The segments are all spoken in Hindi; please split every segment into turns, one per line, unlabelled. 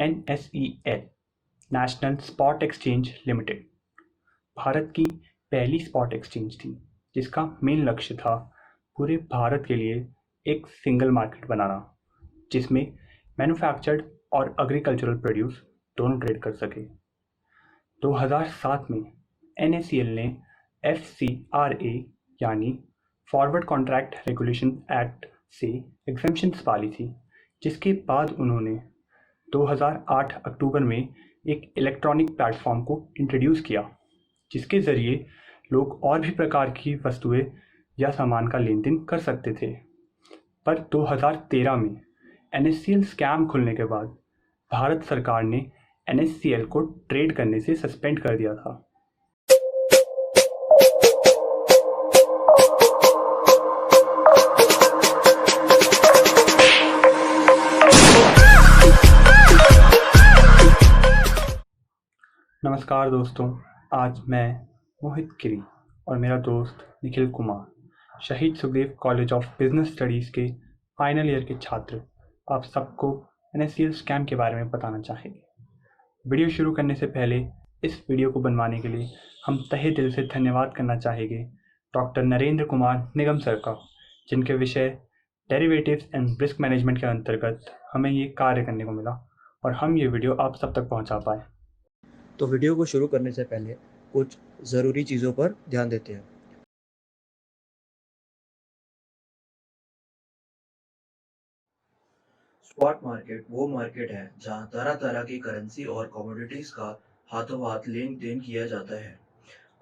NSEL national spot exchange limited Bharat की पहली स्पॉट एक्सचेंज थी जिसका मेन लक्ष्य था पूरे भारत के लिए एक सिंगल मार्केट बनाना जिसमें मैन्युफैक्चर्ड और एग्रीकल्चरल प्रोड्यूस दोनों ट्रेड कर सके। 2007 में NSEL ने FCRA यानी फॉरवर्ड कॉन्ट्रैक्ट रेगुलेशन एक्ट से एग्जेम्पशंस पाली थी, जिसके बाद उन्होंने 2008 अक्टूबर में एक इलेक्ट्रॉनिक प्लेटफॉर्म को इंट्रोड्यूस किया जिसके ज़रिए लोग और भी प्रकार की वस्तुएं या सामान का लेन देन कर सकते थे। पर 2013 में NSEL स्कैम खुलने के बाद भारत सरकार ने NSEL को ट्रेड करने से सस्पेंड कर दिया था। नमस्कार दोस्तों, आज मैं मोहित गिरी और मेरा दोस्त निखिल कुमार शहीद Sukhdev college of business studies के फाइनल ईयर के छात्र आप सबको NSEL स्कैम के बारे में बताना चाहेंगे। वीडियो शुरू करने से पहले इस वीडियो को बनवाने के लिए हम तहे दिल से धन्यवाद करना चाहेंगे डॉक्टर नरेंद्र कुमार निगम सर का, जिनके विषय डेरिवेटिव्स एंड रिस्क मैनेजमेंट के अंतर्गत हमें ये कार्य करने को मिला और हम ये वीडियो आप सब तक पहुंचा पाए।
तो वीडियो को शुरू करने से पहले कुछ ज़रूरी चीज़ों पर ध्यान देते हैं। स्पॉट मार्केट वो मार्केट है जहां तरह तरह की करेंसी और कमोडिटीज का हाथों हाथ लेन देन किया जाता है।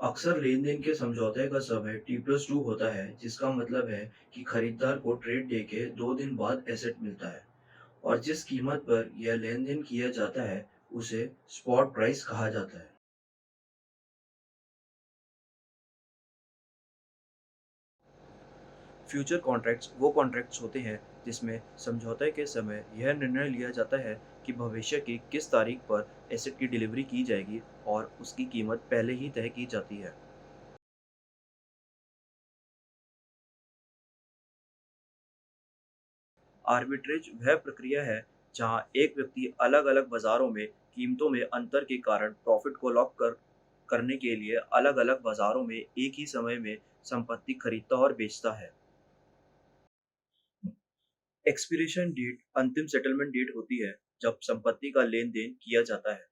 अक्सर लेन देन के समझौते का समय T+2 होता है, जिसका मतलब है कि खरीदार को ट्रेड डे के 2 दिन बाद एसेट मिलता है और जिस कीमत पर यह लेन देन किया जाता है उसे स्पॉट प्राइस कहा जाता है। फ्यूचर कॉन्ट्रैक्ट्स वो कॉन्ट्रैक्ट्स होते हैं जिसमें समझौते के समय यह निर्णय लिया जाता है कि भविष्य की किस तारीख पर एसेट की डिलीवरी की जाएगी और उसकी कीमत पहले ही तय की जाती है। आर्बिट्रेज वह प्रक्रिया है जहां एक व्यक्ति अलग अलग बाजारों में कीमतों में अंतर के कारण प्रॉफिट को करने के लिए अलग अलग बाजारों में एक ही समय में संपत्ति खरीदता और बेचता है। एक्सपीरेशन डेट अंतिम सेटलमेंट डेट होती है जब संपत्ति का लेन देन किया जाता है।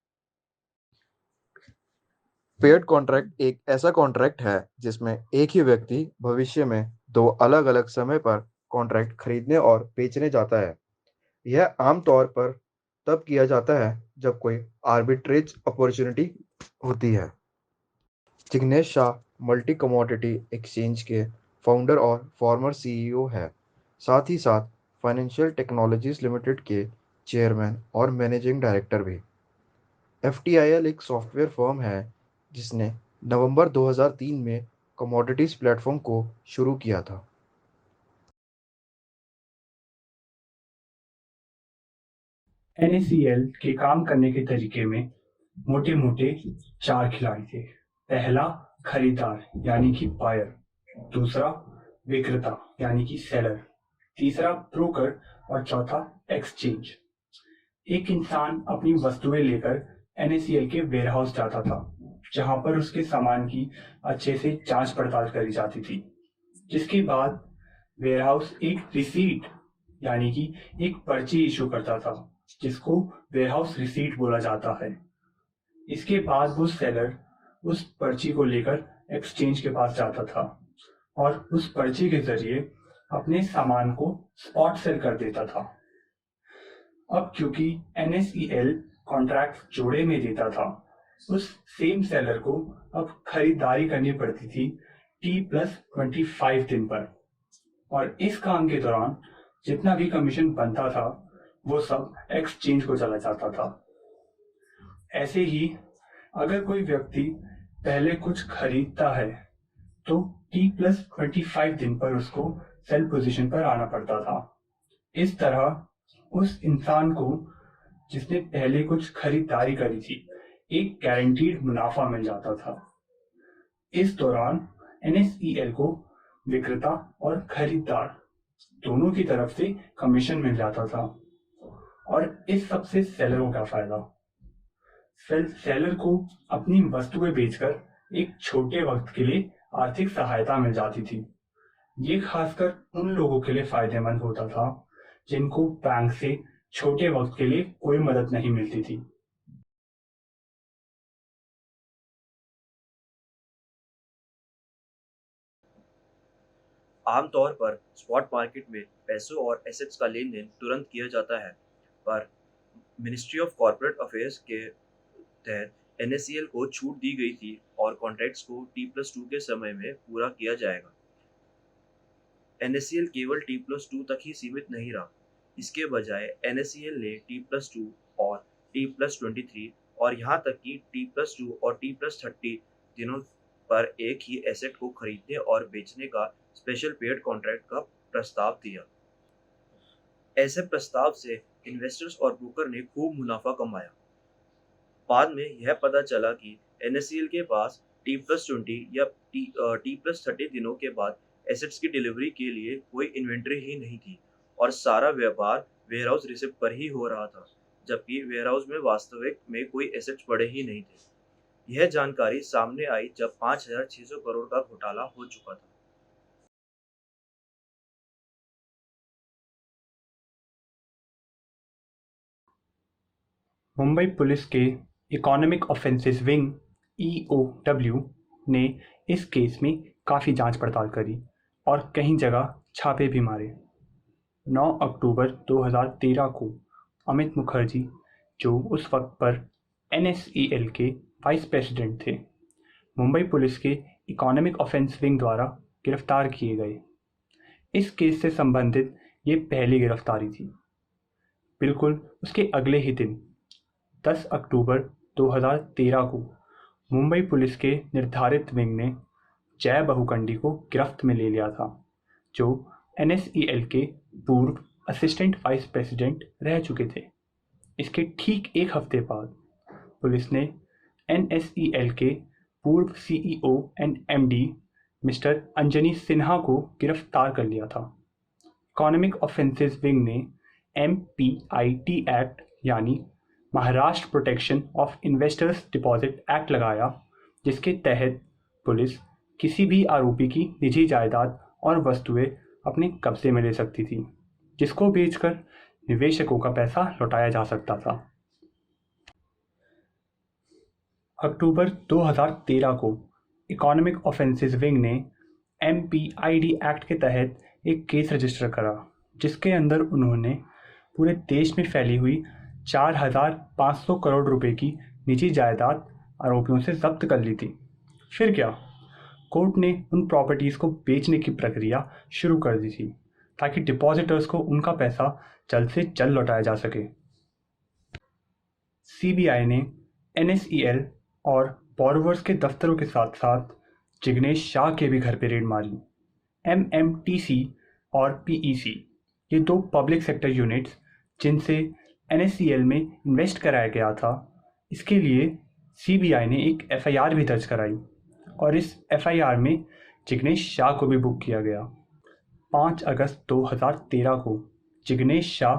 पेयर्ड कॉन्ट्रैक्ट एक ऐसा कॉन्ट्रैक्ट है जिसमें एक ही व्यक्ति भविष्य में दो अलग अलग समय पर कॉन्ट्रैक्ट खरीदने और बेचने जाता है। यह आमतौर पर तब किया जाता है जब कोई आर्बिट्रेज अपॉर्चुनिटी होती है। Jignesh Shah multi commodity exchange के फाउंडर और फॉर्मर CEO है, साथ ही साथ फाइनेंशियल टेक्नोलॉजीज लिमिटेड के चेयरमैन और मैनेजिंग डायरेक्टर भी। FTIL एक सॉफ्टवेयर फर्म है जिसने नवंबर 2003 में कमोडिटीज प्लेटफॉर्म को शुरू किया था।
NSEL के काम करने के तरीके में मोटे मोटे 4 खिलाड़ी थे। पहला खरीदार यानी कि बायर, दूसरा विक्रेता यानी कि सेलर, तीसरा ब्रोकर और चौथा एक्सचेंज। एक इंसान अपनी वस्तुएं लेकर NSEL के वेयरहाउस जाता था जहां पर उसके सामान की अच्छे से जांच पड़ताल करी जाती थी, जिसके बाद वेयरहाउस एक रिसीट यानी कि एक पर्ची इशू करता था जिसको वेयरहाउस रिसीट बोला जाता है। इसके बाद वो सेलर उस पर्ची को लेकर एक्सचेंज के पास जाता था और उस पर्ची के जरिए अपने सामान को स्पॉट सेल कर देता था। अब क्योंकि NSEL कॉन्ट्रैक्ट जोड़े में देता था, उस सेम सेलर को अब खरीदारी करनी पड़ती थी T+25 दिन पर, और इस काम के दौरान जितना भी कमीशन बनता था वो सब एक्सचेंज को चला जाता था। ऐसे ही अगर कोई व्यक्ति पहले कुछ खरीदता है तो T+25 दिन पर उसको सेल पोजीशन पर आना पड़ता था। इस तरह उस इंसान को जिसने पहले कुछ खरीदारी करी थी एक गारंटीड मुनाफा मिल जाता था। इस दौरान NSEL को विक्रेता और खरीदार दोनों की तरफ से कमीशन मिल जाता था और इस सबसे सेलरों का फायदा, सेलर को अपनी वस्तुएं बेचकर एक छोटे वक्त के लिए आर्थिक सहायता मिल जाती थी। ये खासकर उन लोगों के लिए फायदेमंद होता था जिनको बैंक से छोटे वक्त के लिए कोई मदद नहीं मिलती थी।
आमतौर पर स्पॉट मार्केट में पैसों और एसेट्स का लेन देन तुरंत किया जाता है, पर मिनिस्ट्री ऑफ कॉर्पोरेट अफेयर्स के तहत एनएसईएल को छूट दी गई थी और कॉन्ट्रैक्ट्स को T+2 के समय में पूरा किया जाएगा। एनएसईएल केवल T+2 तक ही सीमित नहीं रहा। इसके बजाय एनएसईएल ने T+2 और T+23 और यहाँ तक कि T+2 और T+30 दिनों पर एक ही एसेट को खरीदने और बेचने का स्पेशल पेड कॉन्ट्रैक्ट का प्रस्ताव दिया। ऐसे प्रस्ताव से इन्वेस्टर्स और ब्रोकर ने खूब मुनाफा कमाया। बाद में यह पता चला कि एनएसईएल के पास T+20 या T+30 दिनों के बाद एसेट्स की डिलीवरी के लिए कोई इन्वेंट्री ही नहीं थी और सारा व्यापार वेयरहाउस रिसिप्ट पर ही हो रहा था, जबकि वेयरहाउस में वास्तविक में कोई एसेट्स पड़े ही नहीं थे। यह जानकारी सामने आई जब 5,600 करोड़ का घोटाला हो चुका था।
मुंबई पुलिस के इकोनॉमिक ऑफेंसेस विंग EOW ने इस केस में काफ़ी जांच पड़ताल करी और कई जगह छापे भी मारे। 9 अक्टूबर 2013 को अमित मुखर्जी, जो उस वक्त पर NSEL के वाइस प्रेसिडेंट थे, मुंबई पुलिस के इकोनॉमिक ऑफेंस विंग द्वारा गिरफ्तार किए गए। इस केस से संबंधित ये पहली गिरफ्तारी थी। बिल्कुल उसके अगले ही दिन 10 अक्टूबर 2013 को मुंबई पुलिस के निर्धारित विंग ने जय बहुकंडी को गिरफ्त में ले लिया था, जो NSEL के पूर्व असिस्टेंट वाइस प्रेसिडेंट रह चुके थे। इसके ठीक एक हफ्ते बाद पुलिस ने NSEL के पूर्व CEO and MD mister Anjani Sinha को गिरफ्तार कर लिया था। इकोनॉमिक ऑफेंसेस विंग ने MPIT एक्ट यानी Maharashtra protection of investors deposit act लगाया, जिसके तहत पुलिस किसी भी आरोपी की निजी जायदाद और वस्तुएं अपने कब्जे में ले सकती थी, जिसको बेचकर निवेशकों का पैसा लौटाया जा सकता था। अक्टूबर 2013 को इकोनॉमिक ऑफेंसेस विंग ने MPID एक्ट के तहत एक केस रजिस्टर करा, जिसके अंदर उन्होंने पूरे देश में फैली हुई 4,500 करोड़ रुपए की निजी जायदाद आरोपियों से जब्त कर ली थी। फिर क्या, कोर्ट ने उन प्रॉपर्टीज़ को बेचने की प्रक्रिया शुरू कर दी थी ताकि डिपॉजिटर्स को उनका पैसा जल्द से जल्द लौटाया जा सके। CBI ने NSEL और बोरोवर्स के दफ्तरों के साथ साथ जिग्नेश शाह के भी घर पे रेड मारी। MMTC और PEC, ये दो पब्लिक सेक्टर यूनिट्स जिनसे NSEL में इन्वेस्ट कराया गया था, इसके लिए CBI ने एक FIR भी दर्ज कराई और इस FIR में जिग्नेश शाह को भी बुक किया गया। 5 अगस्त 2013 को जिग्नेश शाह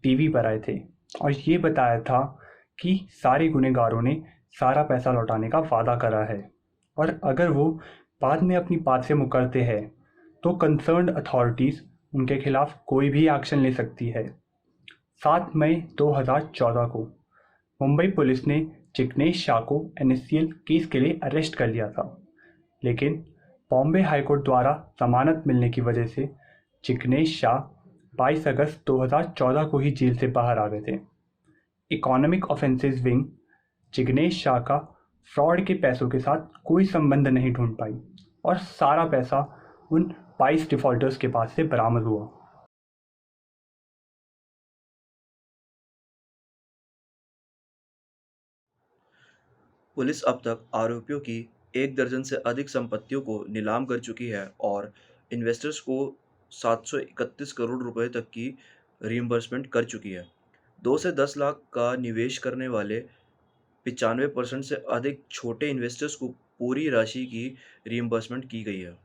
टीवी पर आए थे और ये बताया था कि सारे गुनहगारों ने सारा पैसा लौटाने का वादा करा है और अगर वो बाद में अपनी बात से मुकरते हैं तो कंसर्न्ड अथॉरिटीज़ उनके खिलाफ कोई भी एक्शन ले सकती है। 7 मई 2014 को मुंबई पुलिस ने जिग्नेश शाह को NSEL केस के लिए अरेस्ट कर लिया था, लेकिन बॉम्बे हाईकोर्ट द्वारा जमानत मिलने की वजह से जिग्नेश शाह 22 अगस्त 2014 को ही जेल से बाहर आ गए थे। Economic offences wing Jignesh Shah का फ्रॉड के पैसों के साथ कोई संबंध नहीं ढूंढ पाई और सारा पैसा उन 22 डिफॉल्टर्स के पास से बरामद हुआ।
पुलिस अब तक आरोपियों की 1 दर्जन से अधिक संपत्तियों को नीलाम कर चुकी है और इन्वेस्टर्स को 731 करोड़ रुपए तक की रीइंबर्समेंट कर चुकी है। 2 से 10 लाख का निवेश करने वाले 95% से अधिक छोटे इन्वेस्टर्स को पूरी राशि की रीइंबर्समेंट की गई है।